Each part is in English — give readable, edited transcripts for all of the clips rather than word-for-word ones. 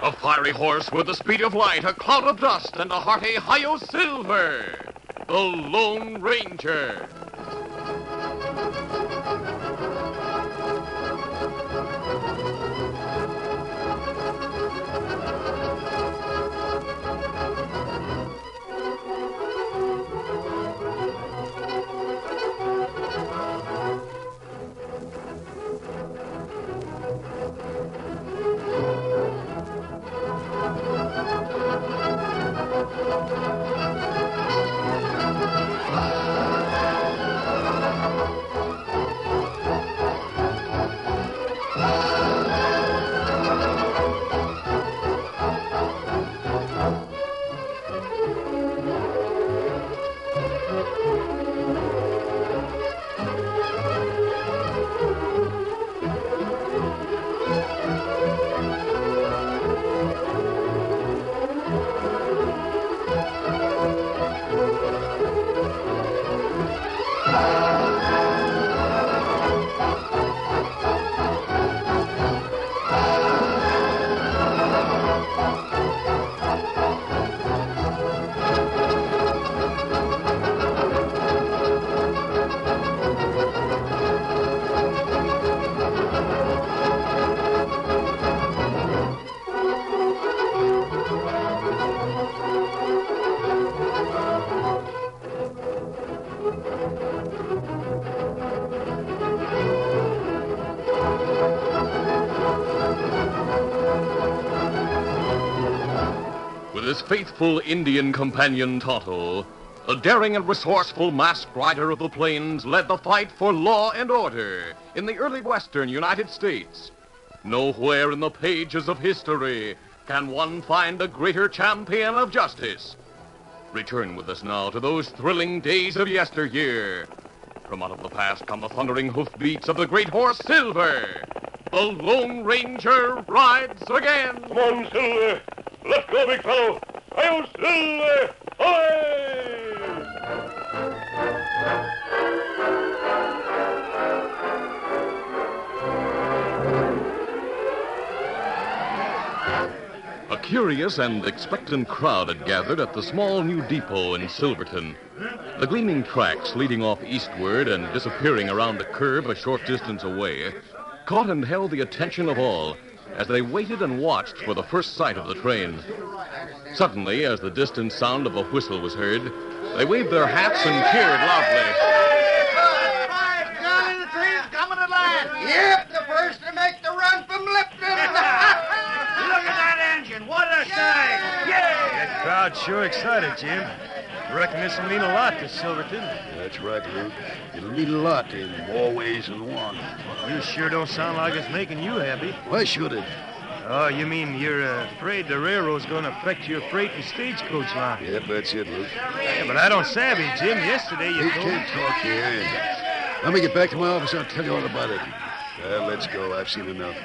A fiery horse with the speed of light, a cloud of dust, and a hearty Hi-Yo Silver, the Lone Ranger. With his faithful Indian companion Tonto, the daring and resourceful masked rider of the plains led the fight for law and order in the early western United States. Nowhere in the pages of history can one find a greater champion of justice. Return with us now to those thrilling days of yesteryear. From out of the past come the thundering hoofbeats of the great horse Silver. The Lone Ranger rides again. Come on, Silver. Let's go, big fellow. Hi-Yo Silver! Away! A curious and expectant crowd had gathered at the small new depot in Silverton. The gleaming tracks leading off eastward and disappearing around a curve a short distance away caught and held the attention of all as they waited and watched for the first sight of the train. Suddenly, as the distant sound of a whistle was heard, they waved their hats and cheered loudly. Johnny, the train's coming at last. Yep, the first to make the run from Lipton. Look at that engine. What a sight. Yeah! That crowd's sure excited, Jim. I reckon this will mean a lot to Silverton. That's right, Luke. It'll mean a lot in more ways than one. You sure don't sound like it's making you happy. Why should it? Oh, you mean you're afraid the railroad's going to affect your freight and stagecoach line? Yep, that's it, Luke. Yeah, but I don't savvy, Jim. Yesterday you You told can't talk here. Let me get back to my office. I'll tell you all about it. Well, let's go. I've seen enough.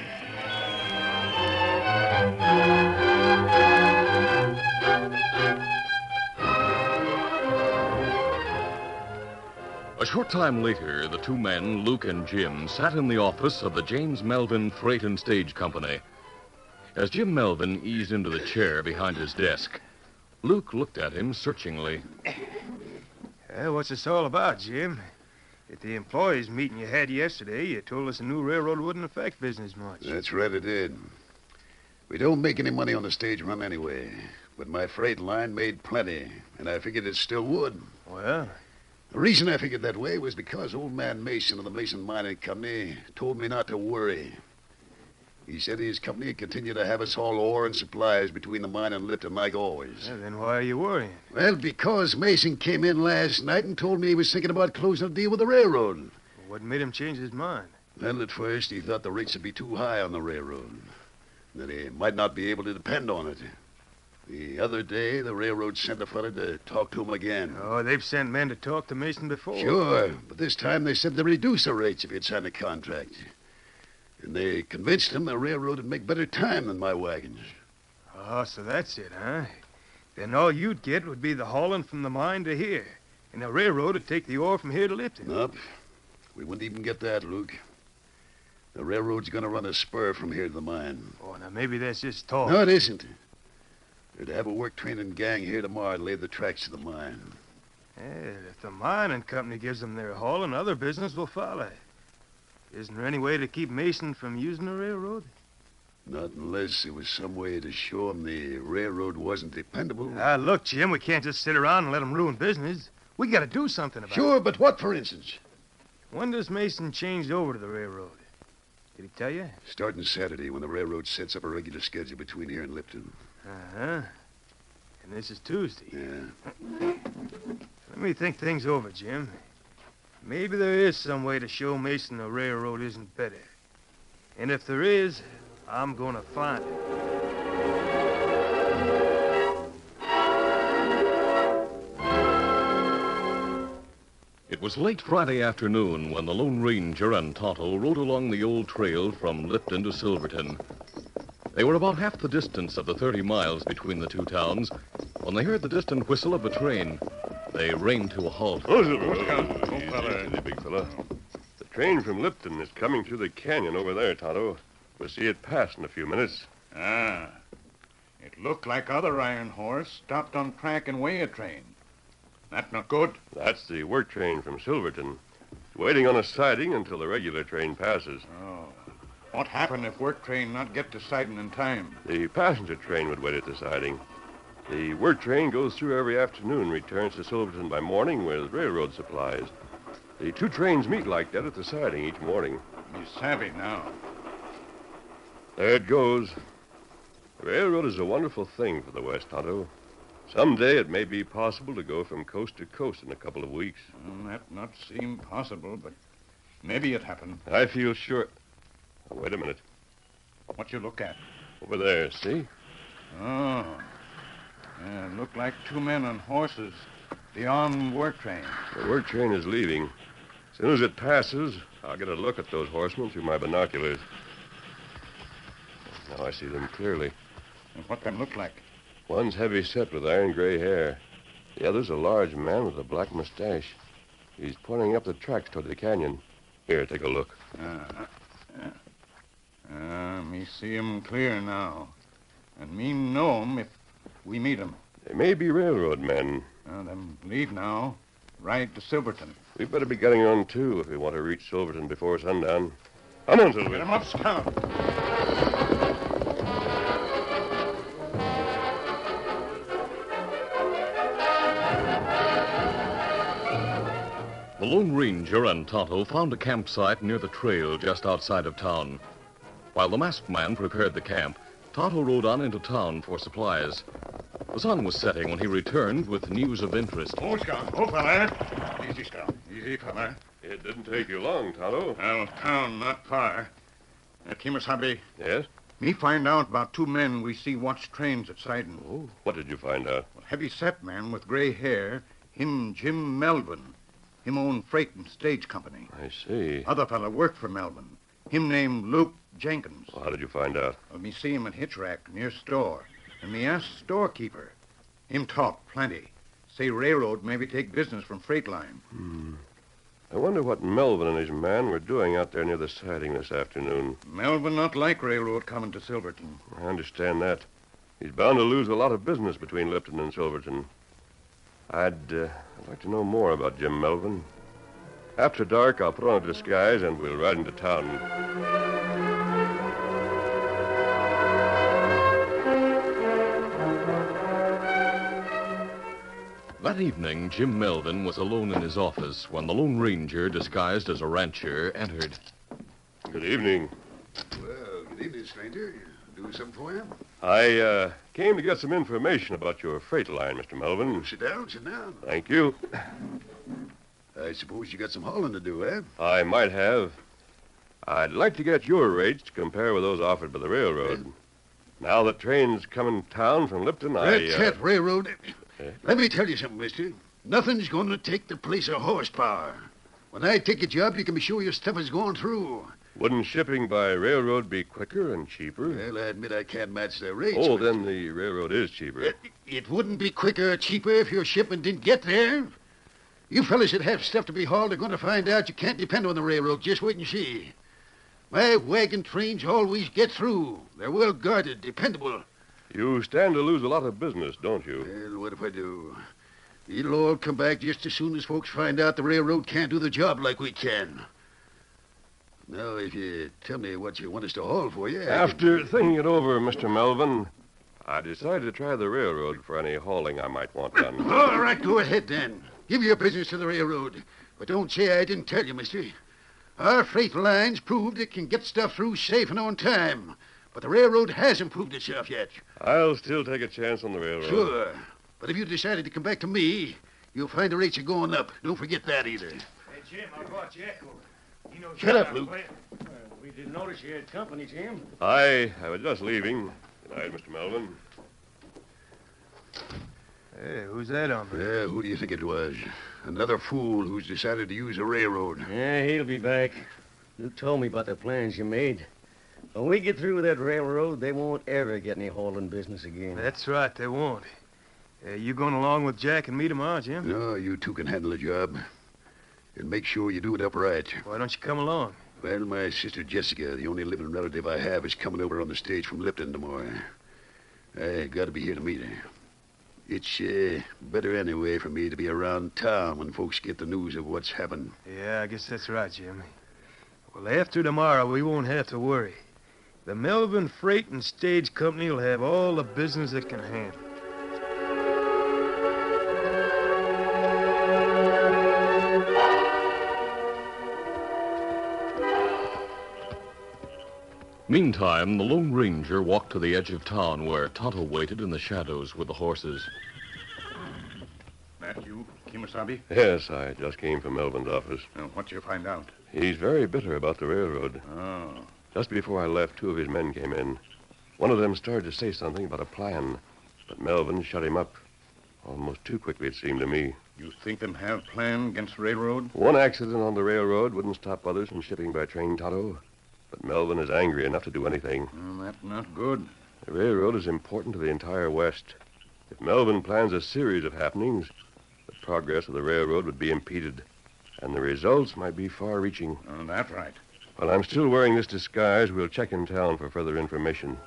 A short time later, the two men, Luke and Jim, sat in the office of the James Melvin Freight and Stage Company. As Jim Melvin eased into the chair behind his desk, Luke looked at him searchingly. What's this all about, Jim? At the employees' meeting you had yesterday, you told us the new railroad wouldn't affect business much. That's right, it did. We don't make any money on the stage run anyway, but my freight line made plenty, and I figured it still would. Well, The reason I figured that way was because old man Mason of the Mason Mining Company told me not to worry. He said his company would continue to have us haul ore and supplies between the mine and Lipton like always. then why are you worrying? Well, because Mason came in last night and told me he was thinking about closing a deal with the railroad. What made him change his mind? Well, at first he thought the rates would be too high on the railroad, that he might not be able to depend on it. The other day, the railroad sent a fella to talk to him again. Oh, they've sent men to talk to Mason before. Sure, but this time they said they'd reduce the rates if he'd sign a contract. And they convinced him the railroad would make better time than my wagons. Oh, so that's it, huh? Then all you'd get would be the hauling from the mine to here. And the railroad would take the ore from here to Lipton. Nope. We wouldn't even get that, Luke. The railroad's going to run a spur from here to the mine. Oh, now maybe that's just talk. No, it isn't. They're to have a work training gang here tomorrow to lay the tracks to the mine. Yeah, if the mining company gives them their hauling, other business will follow. Isn't there any way to keep Mason from using the railroad? Not unless there was some way to show them the railroad wasn't dependable. Look, Jim, we can't just sit around and let them ruin business. We got to do something about it. Sure, but what, for instance? When does Mason change over to the railroad? Did he tell you? Starting Saturday, when the railroad sets up a regular schedule between here and Lipton. Uh-huh. And this is Tuesday. Yeah. Let me think things over, Jim. Maybe there is some way to show Mason the railroad isn't better. And if there is, I'm going to find it. It was late Friday afternoon when the Lone Ranger and Tonto rode along the old trail from Lipton to Silverton. They were about half the distance of the 30 miles between the two towns when they heard the distant whistle of a train. They reined to a halt. Easy, big fella. The train from Lipton is coming through the canyon over there, Tonto. We'll see it pass in a few minutes. Ah. It looked like other iron horse stopped on track and weigh a train. That not good? That's the work train from Silverton. Waiting on a siding until the regular train passes. Oh. What happened if work train not get to siding in time? The passenger train would wait at the siding. The work train goes through every afternoon, returns to Silverton by morning with railroad supplies. The two trains meet like that at the siding each morning. Me savvy now. There it goes. The railroad is a wonderful thing for the West, Tonto. Someday it may be possible to go from coast to coast in a couple of weeks. That not seem possible, but maybe it happened. I feel sure. Oh, wait a minute. What you look at? Over there, see? Oh. Yeah, look like two men on horses beyond work train. The work train is leaving. As soon as it passes, I'll get a look at those horsemen through my binoculars. Now I see them clearly. And what them look like? One's heavy set with iron gray hair. The other's a large man with a black mustache. He's pointing up the tracks toward the canyon. Here, take a look. Me see 'em clear now. And me know 'em if we meet 'em. They may be railroad men. Them leave now. Ride to Silverton. We better be getting on, too, if we want to reach Silverton before sundown. Come on, Silver. Get 'em up, Scout. The Lone Ranger and Tonto found a campsite near the trail just outside of town. While the masked man prepared the camp, Tonto rode on into town for supplies. The sun was setting when he returned with news of interest. Oh, Scout. Oh, fella. Easy, Scout. Easy, fella. It didn't take you long, Tonto. Well, town not far. Kimasabi, Yes? me find out about two men we see watch trains at siding. Oh, what did you find out? Heavy set man with gray hair, him Jim Melvin. Him own freight and stage company. I see. Other fella worked for Melvin. Him named Luke Jenkins. Well, how did you find out? Well, me see him at hitch rack near store. And me ask storekeeper. Him talk plenty. Say railroad maybe take business from freight line. I wonder what Melvin and his man were doing out there near the siding this afternoon. Melvin not like railroad coming to Silverton. I understand that. He's bound to lose a lot of business between Lipton and Silverton. I'd like to know more about Jim Melvin. After dark, I'll put on a disguise and we'll ride into town. That evening, Jim Melvin was alone in his office when the Lone Ranger, disguised as a rancher, entered. Good evening. Well, good evening, stranger. Do something for you? I came to get some information about your freight line, Mr. Melvin. Sit down, sit down. Thank you. I suppose you got some hauling to do, eh? I might have. I'd like to get your rates to compare with those offered by the railroad. Now that train's coming to town from Lipton, That railroad. Eh? Let me tell you something, mister. Nothing's going to take the place of horsepower. When I take a job, you can be sure your stuff is going through. Wouldn't shipping by railroad be quicker and cheaper? Well, I admit I can't match their rates. Oh, but then the railroad is cheaper. It wouldn't be quicker or cheaper if your shipment didn't get there. You fellas that have stuff to be hauled are going to find out you can't depend on the railroad. Just wait and see. My wagon trains always get through. They're well guarded, dependable. You stand to lose a lot of business, don't you? Well, what if I do? It'll all come back just as soon as folks find out the railroad can't do the job like we can. Now, if you tell me what you want us to haul for you... After thinking it over, Mr. Melvin, I decided to try the railroad for any hauling I might want done. All right, go ahead, then. Give your business to the railroad. But don't say I didn't tell you, mister. Our freight lines proved it can get stuff through safe and on time. But the railroad hasn't proved itself yet. I'll still take a chance on the railroad. Sure. But if you decided to come back to me, you'll find the rates are going up. Don't forget that either. Hey, Jim, I brought you Echo. He knows Shut up, Luke. We didn't notice you had company, Jim. I was just leaving. Good night, Mr. Melvin. Hey, who's that hombre? Who do you think it was? Another fool who's decided to use a railroad. Yeah, he'll be back. Luke told me about the plans you made. When we get through with that railroad, they won't ever get any hauling business again. That's right, they won't. You going along with Jack and me tomorrow, Jim? No, you two can handle the job. And make sure you do it upright. Why don't you come along? Well, my sister Jessica, the only living relative I have, is coming over on the stage from Lipton tomorrow. I got to be here to meet her. It's better anyway for me to be around town when folks get the news of what's happened. Yeah, I guess that's right, Jim. Well, after tomorrow, we won't have to worry. The Melvin Freight and Stage Company will have all the business it can handle. Meantime, the Lone Ranger walked to the edge of town where Tonto waited in the shadows with the horses. That you, Kimasabi? Yes, I just came from Melvin's office. What'd you find out? He's very bitter about the railroad. Oh. Just before I left, two of his men came in. One of them started to say something about a plan, but Melvin shut him up. Almost too quickly, it seemed to me. You think them have plan against the railroad? One accident on the railroad wouldn't stop others from shipping by train, Tonto. But Melvin is angry enough to do anything. Well, that's not good. The railroad is important to the entire West. If Melvin plans a series of happenings, the progress of the railroad would be impeded, and the results might be far-reaching. Oh, that's right. While I'm still wearing this disguise, we'll check in town for further information.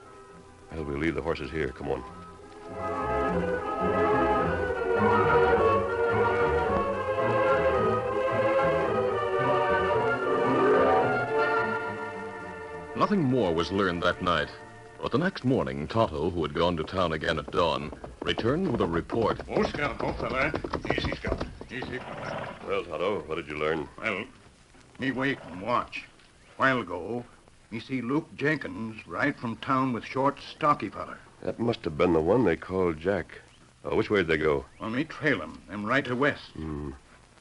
Well, we'll leave the horses here. Come on. Nothing more was learned that night. But the next morning, Tonto, who had gone to town again at dawn, returned with a report. Oh, Scout, oh, fella. Easy, Scout. Easy, fella. Well, Tonto, what did you learn? Well, me wait and watch. While ago, me see Luke Jenkins ride from town with short, stocky feller. That must have been the one they called Jack. Oh, which way did they go? Well, me trail him, them right to west.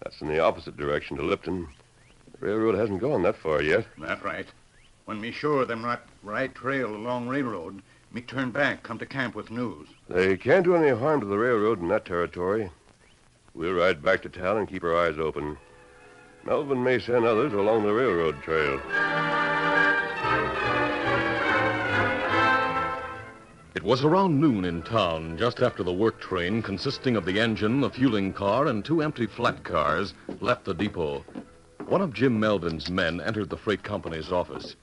That's in the opposite direction to Lipton. The railroad hasn't gone that far yet. That's right. When me sure them right trail along railroad, me turn back, come to camp with news. They can't do any harm to the railroad in that territory. We'll ride back to town and keep our eyes open. Melvin may send others along the railroad trail. It was around noon in town, just after the work train, consisting of the engine, the fueling car, and two empty flat cars, left the depot. One of Jim Melvin's men entered the freight company's office.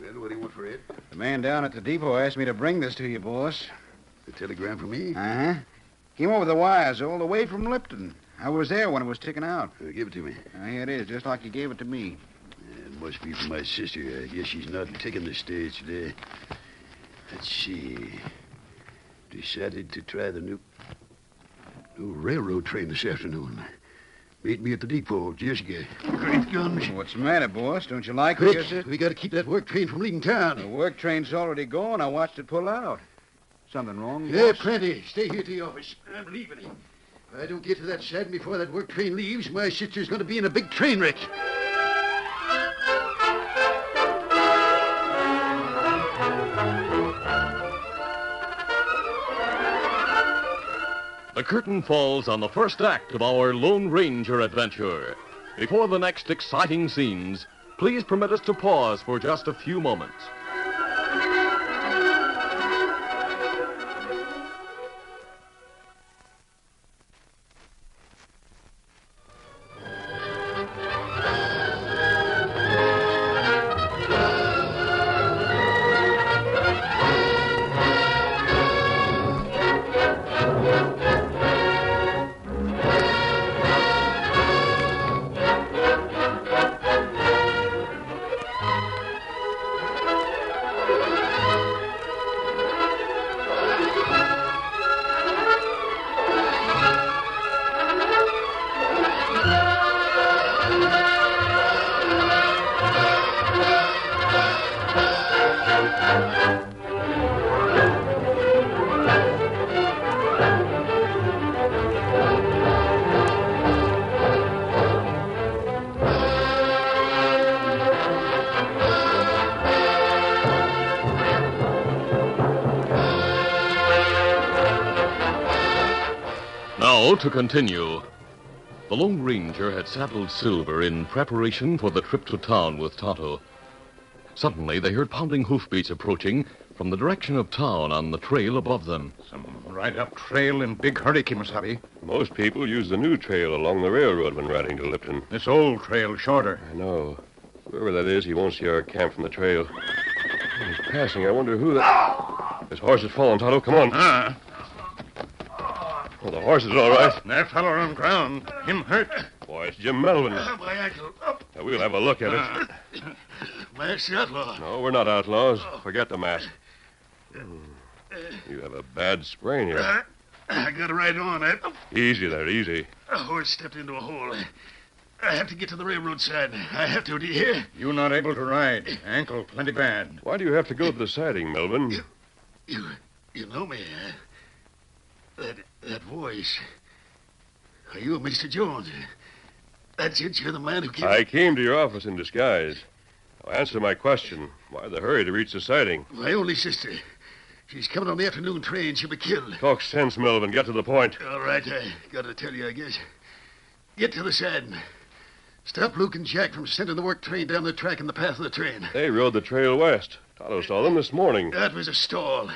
Well, what do you want for it? The man down at the depot asked me to bring this to you, boss. A telegram for me? Uh-huh. Came over the wires all the way from Lipton. I was there when it was ticking out. Give it to me. Here it is, just like you gave it to me. It must be for my sister. I guess she's not taking the stage today. Let's see. Decided to try the new railroad train this afternoon. Meet me at the depot, Jessica. Great guns. What's the matter, boss? Don't you like what you said? We got to keep that work train from leaving town. The work train's already gone. I watched it pull out. Something wrong, Yeah, boss? plenty. Stay here at the office. I'm leaving. If I don't get to that siding before that work train leaves, my sister's going to be in a big train wreck. The curtain falls on the first act of our Lone Ranger adventure. Before the next exciting scenes, please permit us to pause for just a few moments. Now, to continue. The Lone Ranger had saddled Silver in preparation for the trip to town with Tonto. Suddenly, they heard pounding hoofbeats approaching from the direction of town on the trail above them. Some ride-up trail in big hurry, Kimasabi. Most people use the new trail along the railroad when riding to Lipton. This old trail shorter. I know. Whoever that is, he won't see our camp from the trail. He's passing. I wonder who that... His horse has fallen, Tonto. Come on. Oh, the horse is all right. That fellow on ground. Him hurt. Boy, it's Jim Melvin. My ankle. Up. Now, we'll have a look at it. Masked outlaw. No, we're not outlaws. Forget the mask. You have a bad sprain here. I got it right on it. Easy there, easy. A horse stepped into a hole. I have to get to the railroad side. I have to, do you hear? You not able to ride. Ankle plenty bad. Why do you have to go to the siding, Melvin? You know me, huh? That voice. Are you Mr. Jones? That's it. You're the man who came... I came to your office in disguise. Now, answer my question. Why the hurry to reach the siding? My only sister. She's coming on the afternoon train. She'll be killed. Talk sense, Melvin. Get to the point. All right. I gotta tell you, I guess. Get to the siding. Stop Luke and Jack from sending the work train down the track in the path of the train. They rode the trail west. Tonto saw them this morning. That was a stall.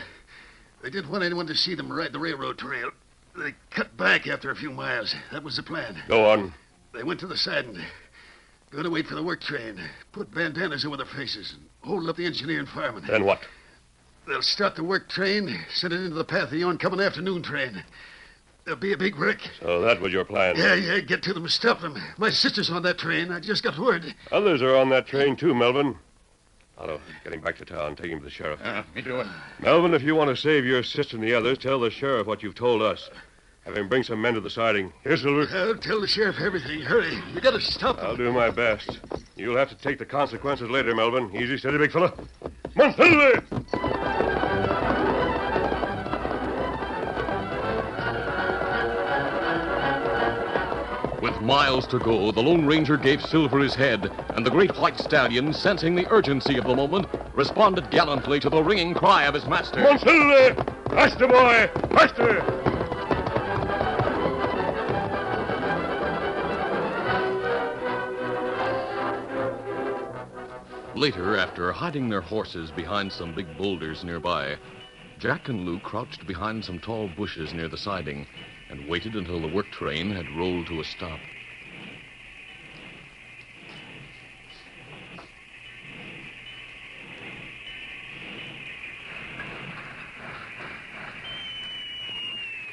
They didn't want anyone to see them ride the railroad trail. They cut back after a few miles. That was the plan. Go on. They went to the siding. Going to wait for the work train. Put bandanas over their faces and hold up the engineer and fireman. Then what? They'll start the work train, send it into the path of the oncoming afternoon train. There'll be a big wreck. So that was your plan. Yeah, get to them and stop them. My sister's on that train. I just got word. Others are on that train, too, Melvin. Otto, get him back to town. Take him to the sheriff. Me do it. Melvin, if you want to save your sister and the others, tell the sheriff what you've told us. Have him bring some men to the siding. Here, Silver. I'll tell the sheriff everything. Hurry. You gotta stop them. I'll do my best. You'll have to take the consequences later, Melvin. Easy, steady, big fella. Come on, Silver! With miles to go, the Lone Ranger gave Silver his head, and the great white stallion, sensing the urgency of the moment, responded gallantly to the ringing cry of his master. Come on, Silver! Faster, boy! Faster! Later, after hiding their horses behind some big boulders nearby, Jack and Luke crouched behind some tall bushes near the siding and waited until the work train had rolled to a stop.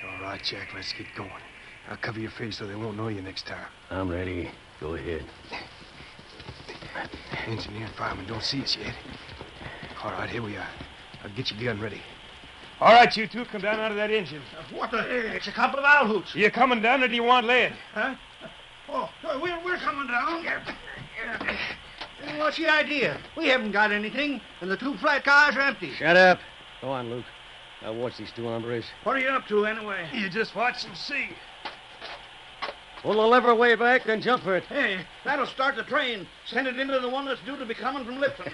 All right, Jack, let's get going. I'll cover your face so they won't know you next time. I'm ready. Go ahead. Engineer and fireman don't see us yet. All right, here we are. I'll get your gun ready. All right, you two, come down out of that engine. What the... It's a couple of owl hoots. You coming down, or do you want lead? Huh? Oh, we're coming down. What's the idea? We haven't got anything, and the two flat cars are empty. Shut up. Go on, Luke. I'll watch these two hombres. What are you up to, anyway? You just watch and see. Pull the lever way back and jump for it. Hey, that'll start the train. Send it into the one that's due to be coming from Lipton.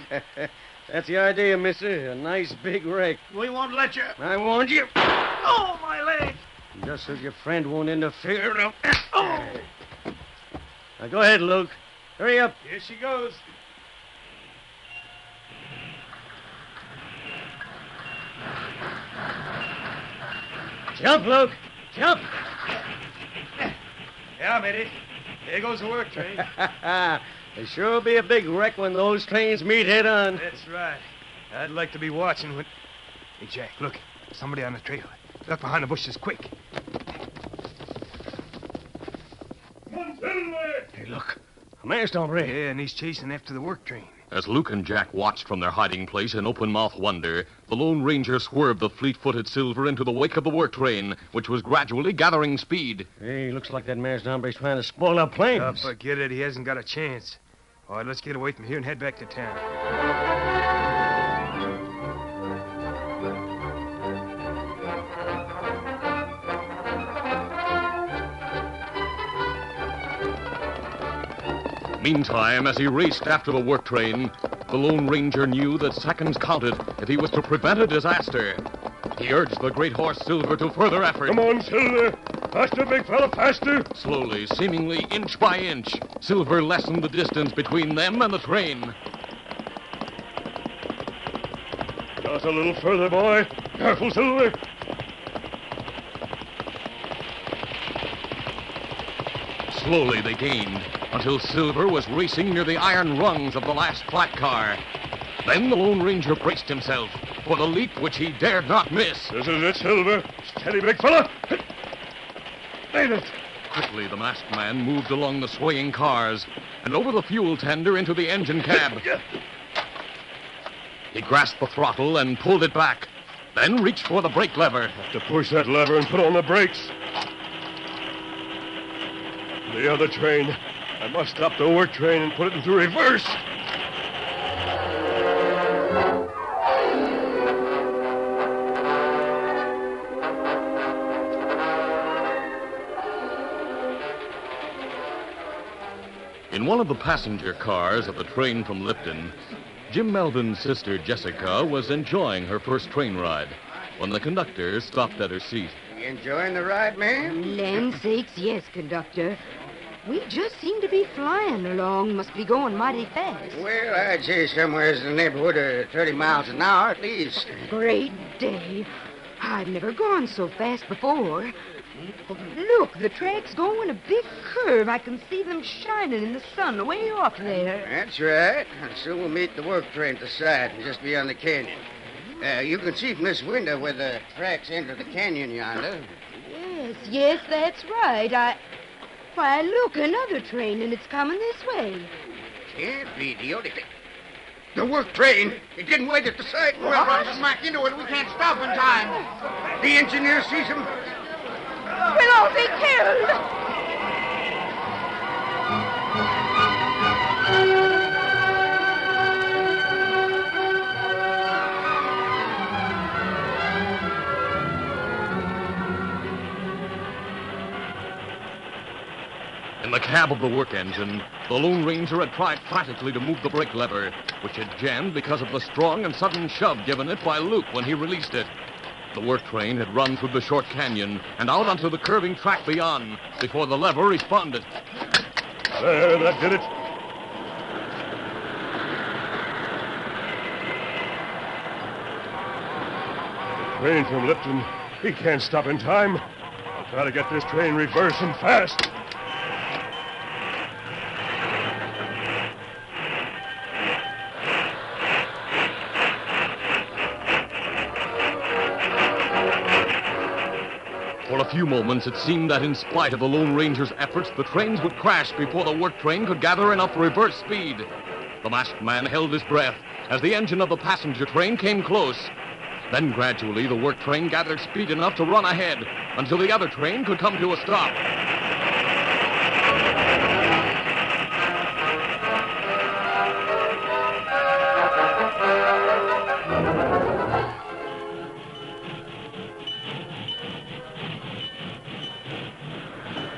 That's the idea, mister. A nice big wreck. We won't let you. I warned you. Oh, my leg. Just so your friend won't interfere. Oh. Now, go ahead, Luke. Hurry up. Here she goes. Jump, Luke. Jump. Yeah, I made it. There goes the work train. There sure be a big wreck when those trains meet head on. That's right. I'd like to be watching when... Hey, Jack, look. Somebody on the trail. Duck behind the bushes, quick. Come on, Silver! Hey, look. A masked hombre. Yeah, and he's chasing after the work train. As Luke and Jack watched from their hiding place in open-mouthed wonder, the Lone Ranger swerved the fleet-footed Silver into the wake of the work train, which was gradually gathering speed. Hey, looks like that masked hombre's trying to spoil our plans. Oh, forget it. He hasn't got a chance. All right, let's get away from here and head back to town. Meantime, as he raced after the work train, the Lone Ranger knew that seconds counted if he was to prevent a disaster. He urged the great horse Silver to further effort. Come on, Silver. Faster, big fella, faster. Slowly, seemingly inch by inch, Silver lessened the distance between them and the train. Just a little further, boy. Careful, Silver. Slowly they gained, until Silver was racing near the iron rungs of the last flat car. Then the Lone Ranger braced himself for the leap which he dared not miss. This is it, Silver. Steady, big fella. Made it. Quickly, the masked man moved along the swaying cars and over the fuel tender into the engine cab. He grasped the throttle and pulled it back, then reached for the brake lever. Have to push that lever and put on the brakes. The other train. I must stop the work train and put it into reverse. In one of the passenger cars of the train from Lipton, Jim Melvin's sister Jessica was enjoying her first train ride when the conductor stopped at her seat. You enjoying the ride, ma'am? Land sakes, yes, conductor. We just seem to be flying along. Must be going mighty fast. Well, I'd say somewhere in the neighborhood of 30 miles an hour at least. Great day. I've never gone so fast before. Oh, look, the track's going a big curve. I can see them shining in the sun way off there. That's right. And soon we'll meet the work train at the side, just beyond the canyon. You can see from this window where the tracks enter the canyon yonder. Yes, that's right. Why, look, another train, and it's coming this way. Can't be the only thing. The work train. It didn't wait at the side. We'll run smack into it. We can't stop in time. The engineer sees him. We'll all be killed. In the cab of the work engine, the Lone Ranger had tried frantically to move the brake lever, which had jammed because of the strong and sudden shove given it by Luke when he released it. The work train had run through the short canyon and out onto the curving track beyond before the lever responded. There, that did it. The train from Lipton. He can't stop in time. I'll try to get this train reversed and fast. For a few moments, it seemed that in spite of the Lone Ranger's efforts, the trains would crash before the work train could gather enough reverse speed. The masked man held his breath as the engine of the passenger train came close. Then gradually, the work train gathered speed enough to run ahead until the other train could come to a stop.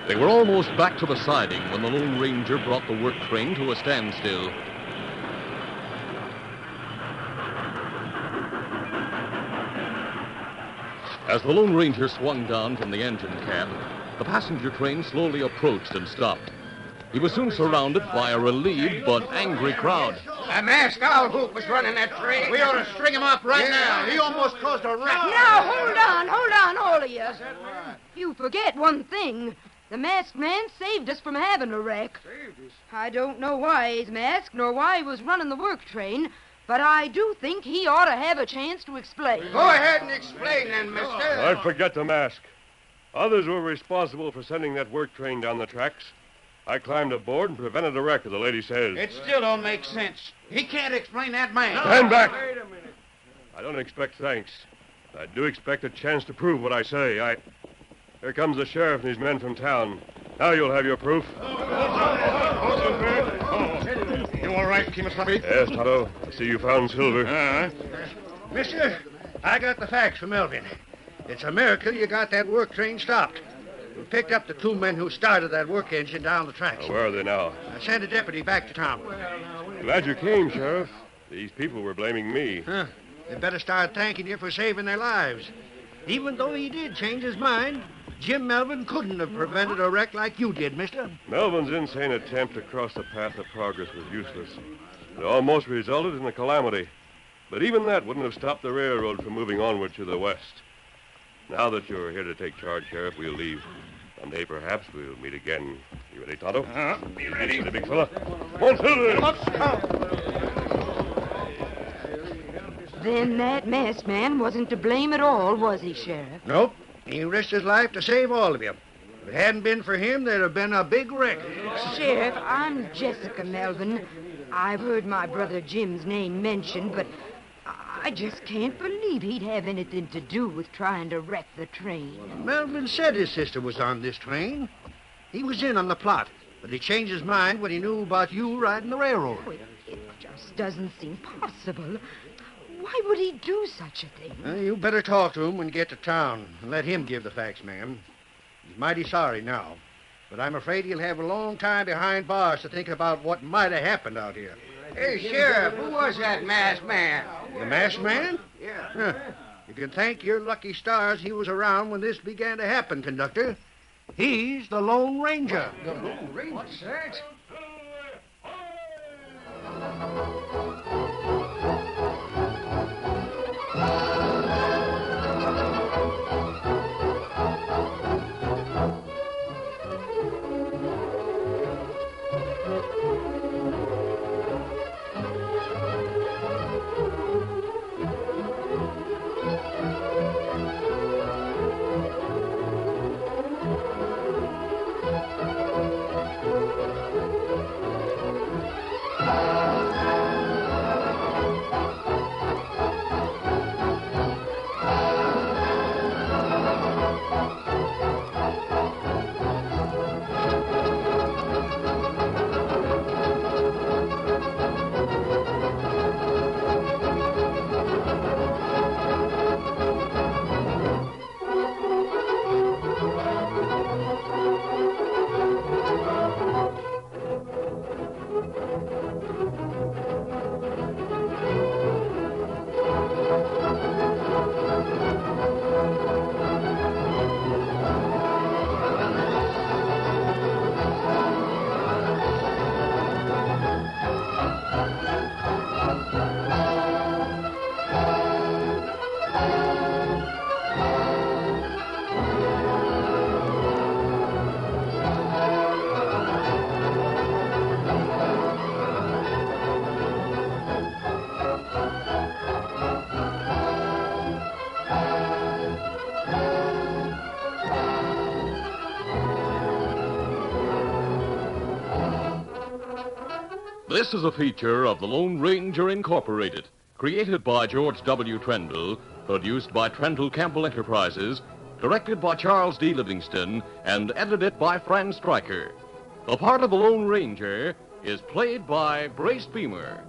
They were almost back to the siding when the Lone Ranger brought the work train to a standstill. As the Lone Ranger swung down from the engine cab, the passenger train slowly approached and stopped. He was soon surrounded by a relieved but angry crowd. A masked owl hoop was running that train. We ought to string him up right now. He almost caused a wreck. Now, hold on, all of you. You forget one thing. The masked man saved us from having a wreck. I don't know why he's masked, nor why he was running the work train, but I do think he ought to have a chance to explain. Go ahead and explain then, mister. I'd forget the mask. Others were responsible for sending that work train down the tracks. I climbed aboard and prevented a wreck, as the lady says. It still don't make sense. He can't explain that man. Stand back. Wait a minute. I don't expect thanks. I do expect a chance to prove what I say. Here comes the sheriff and his men from town. Now you'll have your proof. You all right, Kemosabe? Yes, Tonto. I see you found Silver. Mister, I got the facts from Melvin. It's a miracle you got that work train stopped. We picked up the two men who started that work engine down the tracks. Where are they now? I sent a deputy back to town. Glad you came, Sheriff. These people were blaming me. Huh. They better start thanking you for saving their lives. Even though he did change his mind, Jim Melvin couldn't have prevented a wreck like you did, mister. Melvin's insane attempt to cross the path of progress was useless. It almost resulted in a calamity. But even that wouldn't have stopped the railroad from moving onward to the west. Now that you're here to take charge, Sheriff, we'll leave. Someday, perhaps, we'll meet again. You ready, Tonto? Be ready. Steady, big fella. Come on, Silver! Then that masked man wasn't to blame at all, was he, Sheriff? Nope. He risked his life to save all of you. If it hadn't been for him, there'd have been a big wreck. Sheriff, I'm Jessica Melvin. I've heard my brother Jim's name mentioned, but I just can't believe he'd have anything to do with trying to wreck the train. Melvin said his sister was on this train. He was in on the plot, but he changed his mind when he knew about you riding the railroad. Well, it just doesn't seem possible. Why would he do such a thing? You better talk to him when you get to town and let him give the facts, ma'am. He's mighty sorry now, but I'm afraid he'll have a long time behind bars to think about what might have happened out here. Hey, Sheriff, who was that masked man? The masked man? Yeah. Huh. You can thank your lucky stars he was around when this began to happen, conductor. He's the Lone Ranger. The Lone Ranger? What's that? This is a feature of the Lone Ranger Incorporated, created by George W. Trendle, produced by Trendle Campbell Enterprises, directed by Charles D. Livingston, and edited by Fran Stryker. The part of the Lone Ranger is played by Brace Beamer.